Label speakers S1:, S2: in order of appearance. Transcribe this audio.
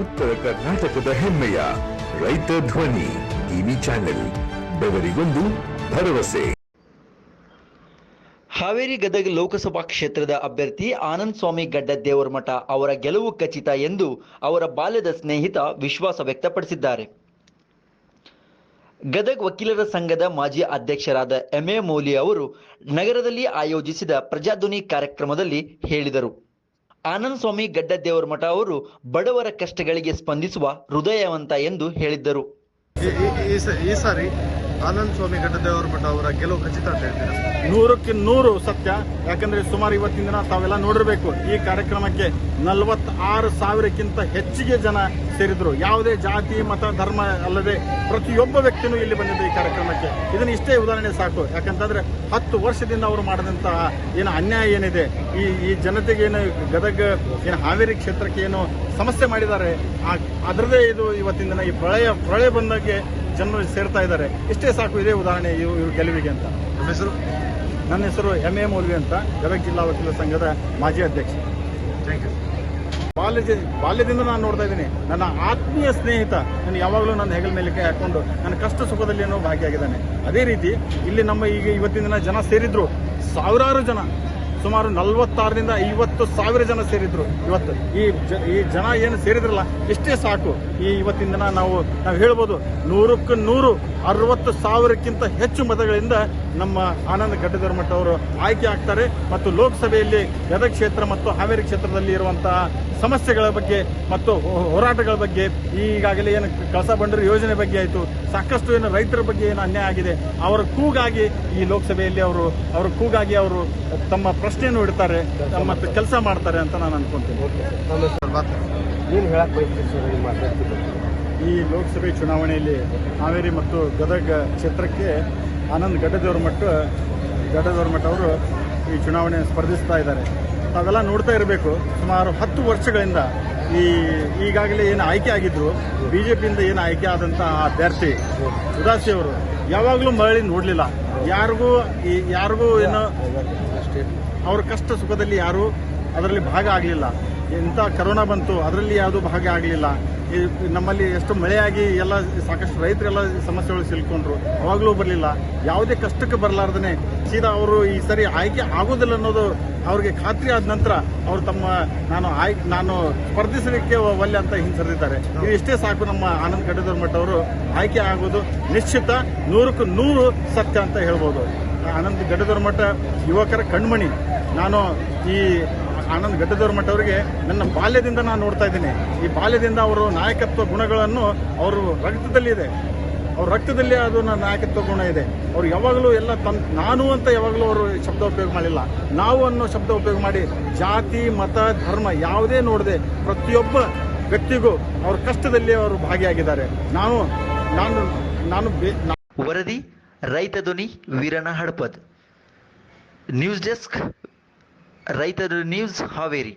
S1: ಉತ್ತರ ಕರ್ನಾಟಕದ ಹೆಮ್ಮೆಯ ರೈತ ಧ್ವನಿ ಟಿವಿ ಚಾನೆಲ್, ಬೆವರಿಗೊಂದು ಭರವಸೆ.
S2: ಹಾವೇರಿ ಗದಗ ಲೋಕಸಭಾ ಕ್ಷೇತ್ರದ ಅಭ್ಯರ್ಥಿ ಆನಂದ್ ಸ್ವಾಮಿ ಗಡ್ಡದೇವರಮಠ ಅವರ ಗೆಲುವು ಖಚಿತ ಎಂದು ಅವರ ಬಾಲ್ಯದ ಸ್ನೇಹಿತ ವಿಶ್ವಾಸ ವ್ಯಕ್ತಪಡಿಸಿದ್ದಾರೆ. ಗದಗ ವಕೀಲರ ಸಂಘದ ಮಾಜಿ ಅಧ್ಯಕ್ಷರಾದ ಎಂ.ಎ. ಮೌಲಿ ಅವರು ನಗರದಲ್ಲಿ ಆಯೋಜಿಸಿದ ಪ್ರಜಾಧ್ವನಿ ಕಾರ್ಯಕ್ರಮದಲ್ಲಿ ಹೇಳಿದರು. ಆನಂದ್ ಸ್ವಾಮಿ ಗಡ್ಡದೇವರಮಠ ಅವರು ಬಡವರ ಕಷ್ಟಗಳಿಗೆ ಸ್ಪಂದಿಸುವ ಹೃದಯವಂತ ಎಂದು ಹೇಳಿದ್ದರು.
S3: ಈ ಸಾರಿ ಆನಂದ್ ಸ್ವಾಮಿ ಗಡ್ಡದೇವರಮಠ ಅವರ ಗೆಲುವು ಖಚಿತ ಅಂತ ಹೇಳ್ತೀರಾ?
S4: 100ಕ್ಕೆ 100 ಸತ್ಯ. ಯಾಕಂದ್ರೆ ಸುಮಾರು ಇವತ್ತಿನ ದಿನ ತಾವೆಲ್ಲ ನೋಡಿರಬೇಕು, ಈ ಕಾರ್ಯಕ್ರಮಕ್ಕೆ 46,000ಕ್ಕಿಂತ ಹೆಚ್ಚಿಗೆ ಜನ ಸೇರಿದ್ರು. ಯಾವುದೇ ಜಾತಿ ಮತ ಧರ್ಮ ಅಲ್ಲದೆ ಪ್ರತಿಯೊಬ್ಬ ವ್ಯಕ್ತಿನೂ ಇಲ್ಲಿ ಬಂದಿದ್ದು ಈ ಕಾರ್ಯಕ್ರಮಕ್ಕೆ. ಇದನ್ನ ಇಷ್ಟೇ ಉದಾಹರಣೆ ಸಾಕು. ಯಾಕಂತಂದ್ರೆ 10 ವರ್ಷದಿಂದ ಅವರು ಮಾಡಿದಂತಹ ಏನು ಅನ್ಯಾಯ ಏನಿದೆ, ಈ ಜನತೆಗೆ ಏನು ಗದಗ ಏನು ಹಾವೇರಿ ಕ್ಷೇತ್ರಕ್ಕೆ ಏನು ಸಮಸ್ಯೆ ಮಾಡಿದ್ದಾರೆ, ಅದರದೇ ಇದು ಇವತ್ತಿನ ದಿನ ಈ ಪ್ರಳಯ ಬಂದಾಗೆ ಜನರು ಸೇರ್ತಾ ಇದ್ದಾರೆ. ಇಷ್ಟೇ ಸಾಕು, ಇದೇ ಉದಾಹರಣೆ ಇವ್ರ ಗೆಲುವಿಗೆ ಅಂತ. ನನ್ನ ಹೆಸರು ಎಂ.ಎ. ಮೌಲ್ವಿ ಅಂತ, ಗದಗ ಜಿಲ್ಲಾ ವಕೀಲರ ಸಂಘದ ಮಾಜಿ ಅಧ್ಯಕ್ಷ.
S3: Thank you.
S4: ಬಾಲ್ಯದಿಂದ ನಾನು ನೋಡ್ತಾ ಇದ್ದೀನಿ. ನನ್ನ ಆತ್ಮೀಯ ಸ್ನೇಹಿತ ನಾನು ಯಾವಾಗಲೂ ನನ್ನ ಹೆಗಲ ಮೇಲೆ ಕೈ ಹಾಕೊಂಡು ನನ್ನ ಕಷ್ಟ ಸುಖದಲ್ಲಿ ಏನೋ ಭಾಗಿಯಾಗಿದ್ದಾನೆ. ಅದೇ ರೀತಿ ಇಲ್ಲಿ ನಮ್ಮ ಈಗ ಇವತ್ತಿನ ದಿನ ಜನ ಸೇರಿದ್ರು, ಸಾವಿರಾರು ಜನ, ಸುಮಾರು 46ರಿಂದ 50,000 ಜನ ಸೇರಿದ್ರು. ಇವತ್ತು ಈ ಜನ ಏನು ಸೇರಿದ್ರಲ್ಲ, ಇಷ್ಟೇ ಸಾಕು. ಇವತ್ತಿನ ದಿನ ನಾವು ಹೇಳ್ಬೋದು 100ಕ್ಕೆ 100 60,000ಕ್ಕಿಂತ ಹೆಚ್ಚು ಮತಗಳಿಂದ ನಮ್ಮ ಆನಂದ್ ಗಡ್ಡದೇವರಮಠ ಅವರು ಆಯ್ಕೆ ಆಗ್ತಾರೆ. ಮತ್ತು ಲೋಕಸಭೆಯಲ್ಲಿ ಗದಗ ಕ್ಷೇತ್ರ ಮತ್ತು ಹಾವೇರಿ ಕ್ಷೇತ್ರದಲ್ಲಿ ಇರುವಂತಹ ಸಮಸ್ಯೆಗಳ ಬಗ್ಗೆ ಮತ್ತು ಹೋರಾಟಗಳ ಬಗ್ಗೆ, ಈಗಾಗಲೇ ಏನು ಕಳಸಾ ಬಂಡೂರಿ ಯೋಜನೆ ಬಗ್ಗೆ ಆಯಿತು, ಸಾಕಷ್ಟು ಏನು ರೈತರ ಬಗ್ಗೆ ಏನು ಅನ್ಯಾಯ ಆಗಿದೆ, ಅವರ ಕೂಗಾಗಿ ಈ ಲೋಕಸಭೆಯಲ್ಲಿ ಅವರ ಕೂಗಾಗಿ ಅವರು ತಮ್ಮ ಪ್ರಶ್ನೆಯನ್ನು ಇಡ್ತಾರೆ ಮತ್ತು ಕೆಲಸ ಮಾಡ್ತಾರೆ ಅಂತ ನಾನು ಅನ್ಕೊಂತೀನಿ.
S3: ಏನು ಹೇಳಕ್ ಬಯಸ್ತೀರಿ ಸರ್ ಈ ಮಾತಾಡ್ತಿದ್ದು?
S4: ಈ ಲೋಕಸಭೆ ಚುನಾವಣೆಯಲ್ಲಿ ಹಾವೇರಿ ಮತ್ತು ಗದಗ ಕ್ಷೇತ್ರಕ್ಕೆ ಆನಂದ್ ಗಡ್ಡದೇವರಮಠ ಅವರು ಈ ಚುನಾವಣೆ ಸ್ಪರ್ಧಿಸ್ತಾ ಇದ್ದಾರೆ. ತಾವೆಲ್ಲ ನೋಡ್ತಾ ಇರಬೇಕು, ಸುಮಾರು 10 ವರ್ಷಗಳಿಂದ ಈಗಾಗಲೇ ಏನು ಆಯ್ಕೆ ಆಗಿದ್ರು, ಬಿಜೆಪಿಯಿಂದ ಏನು ಆಯ್ಕೆ ಆದಂಥ ಅಭ್ಯರ್ಥಿ ಉದಾಸಿ ಅವರು ಯಾವಾಗಲೂ ಮರಳಿ ನೋಡಲಿಲ್ಲ. ಯಾರಿಗೂ ಏನು ಅವ್ರ ಕಷ್ಟ ಸುಖದಲ್ಲಿ ಯಾರೂ ಅದರಲ್ಲಿ ಭಾಗ ಆಗಲಿಲ್ಲ. ಎಂಥ ಕರೋನಾ ಬಂತು, ಅದರಲ್ಲಿ ಯಾವುದೂ ಭಾಗ ಆಗಲಿಲ್ಲ. ನಮ್ಮಲ್ಲಿ ಎಷ್ಟು ಮಳೆಯಾಗಿ ಎಲ್ಲ ಸಾಕಷ್ಟು ರೈತರೆಲ್ಲ ಸಮಸ್ಯೆಗಳು ಸಿಲ್ಕೊಂಡ್ರು, ಅವಾಗಲೂ ಬರಲಿಲ್ಲ. ಯಾವುದೇ ಕಷ್ಟಕ್ಕೆ ಬರಲಾರ್ದೇ ಸೀದಾ ಅವರು ಈ ಸರಿ ಆಯ್ಕೆ ಆಗೋದಿಲ್ಲ ಅನ್ನೋದು ಅವ್ರಿಗೆ ಖಾತ್ರಿ ಆದ ನಂತರ ಅವರು ನಾನು ಸ್ಪರ್ಧಿಸಲಿಕ್ಕೆ ಒಲ್ಲೆ ಅಂತ ಹಿಂಸರಿದ್ದಾರೆ. ಇದು ಇಷ್ಟೇ ಸಾಕು. ನಮ್ಮ ಆನಂದ್ ಗಡ್ಡದೇವರಮಠ ಅವರು ಆಯ್ಕೆ ಆಗೋದು ನಿಶ್ಚಿತ, 100ಕ್ಕೆ 100 ಸತ್ಯ ಅಂತ ಹೇಳ್ಬೋದು. ಆನಂದ್ ಗಡ್ಡದೇವರಮಠ ಯುವಕರ ಕಣ್ಮಣಿ. ನಾನು ಈ ಆನಂದ್ ಗಡ್ಡದೇವರಮಠ ಅವರಿಗೆ ನನ್ನ ಬಾಲ್ಯದಿಂದ ನಾನು ನೋಡ್ತಾ ಇದ್ದೀನಿ. ಈ ಬಾಲ್ಯದಿಂದ ಅವರು ನಾಯಕತ್ವ ಗುಣಗಳನ್ನು ಅವರು ರಕ್ತದಲ್ಲಿ ಇದೆ. ಅವ್ರ ರಕ್ತದಲ್ಲಿ ಅದು ನಾಯಕತ್ವ ಗುಣ ಇದೆ. ಅವ್ರು ಯಾವಾಗಲೂ ಎಲ್ಲ ನಾನು ಅಂತ ಯಾವಾಗಲೂ ಅವರು ಶಬ್ದ ಉಪಯೋಗ ಮಾಡಿಲ್ಲ. ನಾವು ಅನ್ನೋ ಶಬ್ದ ಉಪಯೋಗ ಮಾಡಿ ಜಾತಿ ಮತ ಧರ್ಮ ಯಾವುದೇ ನೋಡದೆ ಪ್ರತಿಯೊಬ್ಬ ವ್ಯಕ್ತಿಗೂ ಅವ್ರ ಕಷ್ಟದಲ್ಲಿ ಅವರು ಭಾಗಿಯಾಗಿದ್ದಾರೆ.
S2: ವರದಿ ರೈತ ಧ್ವನಿ ವೀರಣ್ಣ ಹಡಪದ್. ನ್ಯೂಸ್ ಡೆಸ್ಕ್ ರೈತ ನ್ಯೂಸ್ ಹಾವೇರಿ.